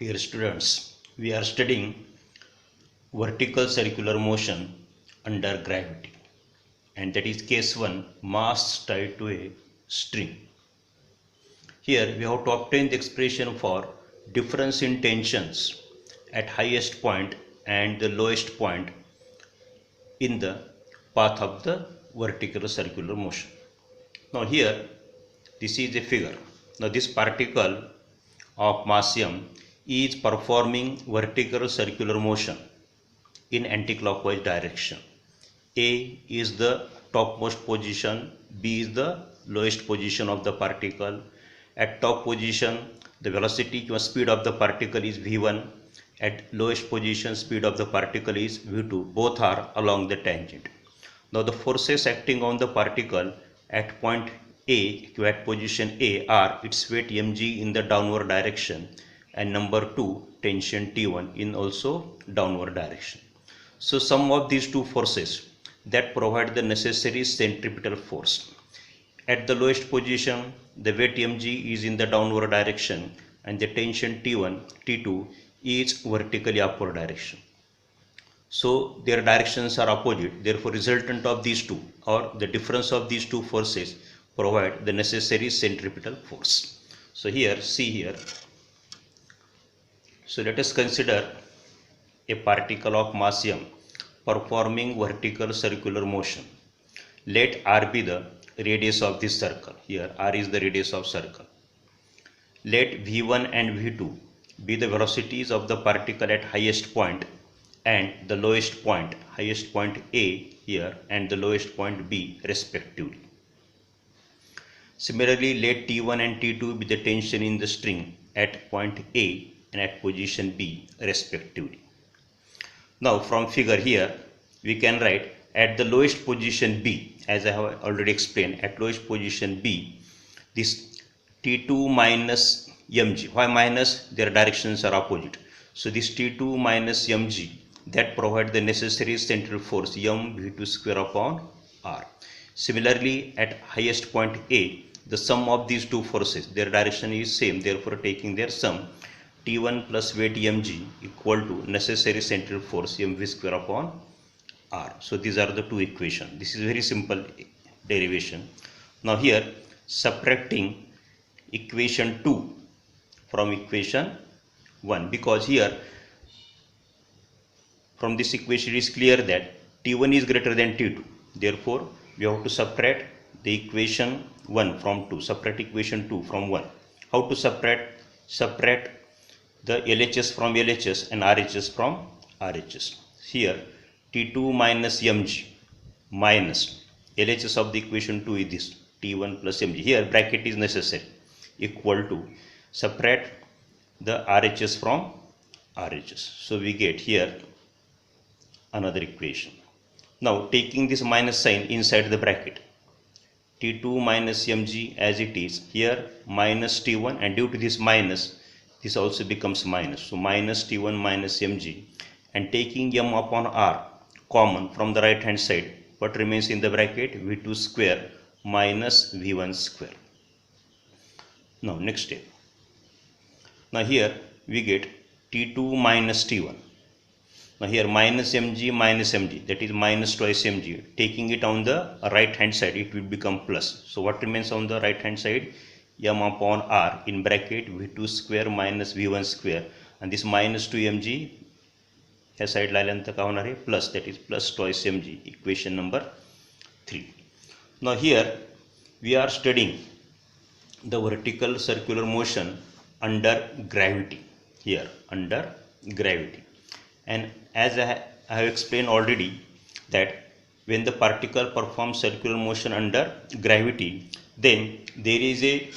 Dear students, we are studying vertical circular motion under gravity, and that is case 1, mass tied to a string. Here we have to obtain the expression for difference in tensions at highest point and the lowest point in the path of the vertical circular motion. Now here this is a figure. Now this particle of mass m is performing vertical circular motion in anticlockwise direction. A is the topmost position, B is the lowest position of the particle. At top position, the velocity or speed of the particle is v1. At lowest position, speed of the particle is v2. Both are along the tangent. Now the forces acting on the particle at point A, at position A, are its weight mg in the downward direction and number 2, tension T1 in also downward direction. So sum of these two forces that provide the necessary centripetal force. At the lowest position, the weight mg is in the downward direction and the tension T1, T2 is vertically upward direction. So their directions are opposite, therefore resultant of these two or the difference of these two forces provide the necessary centripetal force. So here, see here. So let us consider a particle of mass m performing vertical circular motion. Let r be the radius of this circle. Here r is the radius of circle. Let v1 and v2 be the velocities of the particle at highest point and the lowest point, highest point A here and the lowest point B respectively. Similarly, let T1 and T2 be the tension in the string at point A and at position B respectively. Now from figure here we can write at the lowest position B, as I have already explained, at lowest position B, this T2 minus mg. Why minus? Their directions are opposite. So this T2 minus mg that provide the necessary central force m v2 square upon r. Similarly, at highest point A, the sum of these two forces, their direction is same, therefore taking their sum, T1 plus weight mg equal to necessary central force mv square upon r. So these are the two equations. This is very simple derivation. Now here subtracting equation 2 from equation 1, because here from this equation it is clear that T1 is greater than T2. Therefore we have to subtract the equation 1 from 2. Subtract equation 2 from 1. How to subtract? Subtract the LHS from LHS and RHS from RHS. Here T2 minus mg minus LHS of the equation 2 is this T1 plus mg. Here bracket is necessary, equal to subtract the RHS from RHS. So we get here another equation. Now taking this minus sign inside the bracket, T2 minus mg as it is, here minus T1, and due to this minus, this also becomes minus. So minus T1 minus mg, and taking m upon r common from the right hand side, what remains in the bracket? v2 square minus v1 square. Now next step. Now here we get T2 minus T1. Now here minus mg, that is minus twice mg. Taking it on the right hand side, it will become plus. So what remains on the right hand side? m upon r in bracket v2 square minus v1 square, and this minus 2 mg ह्या साईडला आल्यानंतर काय होणार आहे? Plus, that is plus twice mg, equation number 3. Now here we are studying the vertical circular motion under gravity, here under gravity, and as I have explained already that when the particle performs circular motion under gravity, then there is a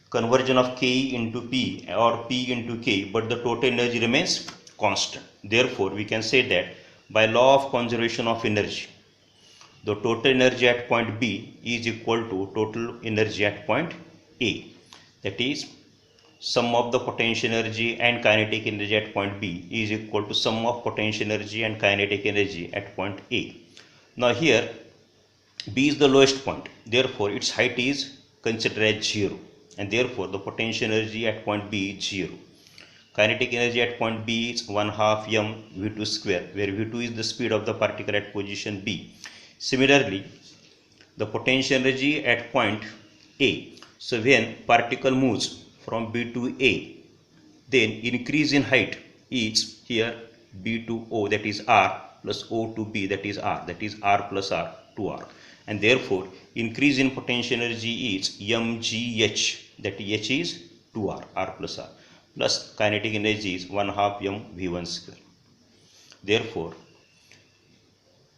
conversion of Ke into P or P into K, but the total energy remains constant. Therefore we can say that by law of conservation of energy, the total energy at point B is equal to total energy at point A. That is, sum of the potential energy and kinetic energy at point B is equal to sum of potential energy and kinetic energy at point A. Now here B is the lowest point, therefore its height is considered as 0. and therefore the potential energy at point B is 0. Kinetic energy at point B is 1/2 m v2 square, where v2 is the speed of the particle at position B. Similarly, the potential energy at point A. So when particle moves from B to A, then increase in height is here B to O, that is R, plus O to B, that is R, that is R plus R to R, and therefore increase in potential energy is mgh, that H is 2R, R plus R, plus kinetic energy is 1/2 m v1 square. Therefore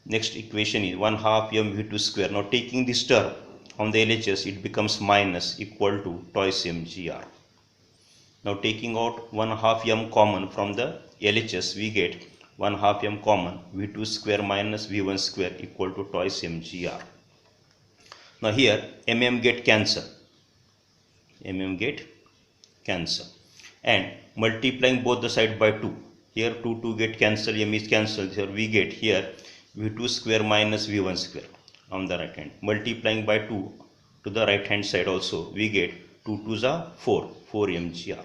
next equation is 1/2 m v2 square. Now taking this term on the LHS, it becomes minus equal to twice mgr. Now taking out 1/2 m common from the LHS, we get 1/2 m common, v2 square minus v1 square equal to twice mgr. Now here get cancel, get cancel, and multiplying both the side by 2, here 2 get cancel, m is cancelled, here we get here v2 square minus v1 square on the right hand, multiplying by 2 to the right hand side also, we get 2 2s are 4 mgr.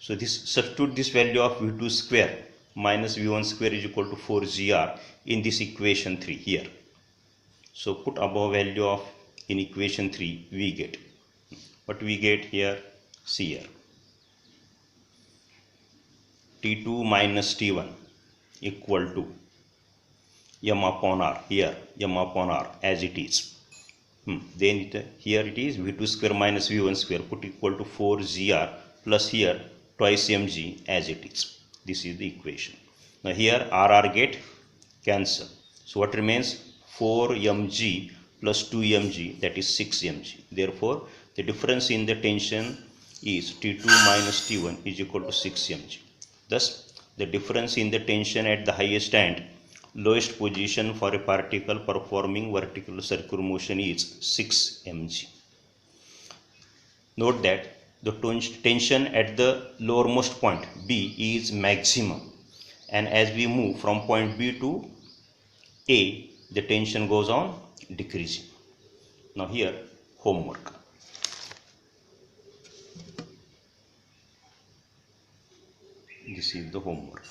So this substitute this value of v2 square minus v1 square is equal to 4 gr in this equation 3 here. So put above value of in equation 3, we get what we get here. See here, T2 minus T1 equal to m upon r, here m upon r as it is. Then here it is v2 square minus v1 square, put equal to 4 gr plus here twice mg as it is. This is the equation. Now here rr get cancel, so what remains 4 mg plus 2 mg, that is 6 mg. Therefore the difference in the tension is T2 minus T1 is equal to 6 mg. Thus the difference in the tension at the highest and lowest position for a particle performing vertical circular motion is 6 mg. Note that the tension at the lowermost point B is maximum, and as we move from point B to A, the tension goes on decreasing. Now here homework. This is the homework.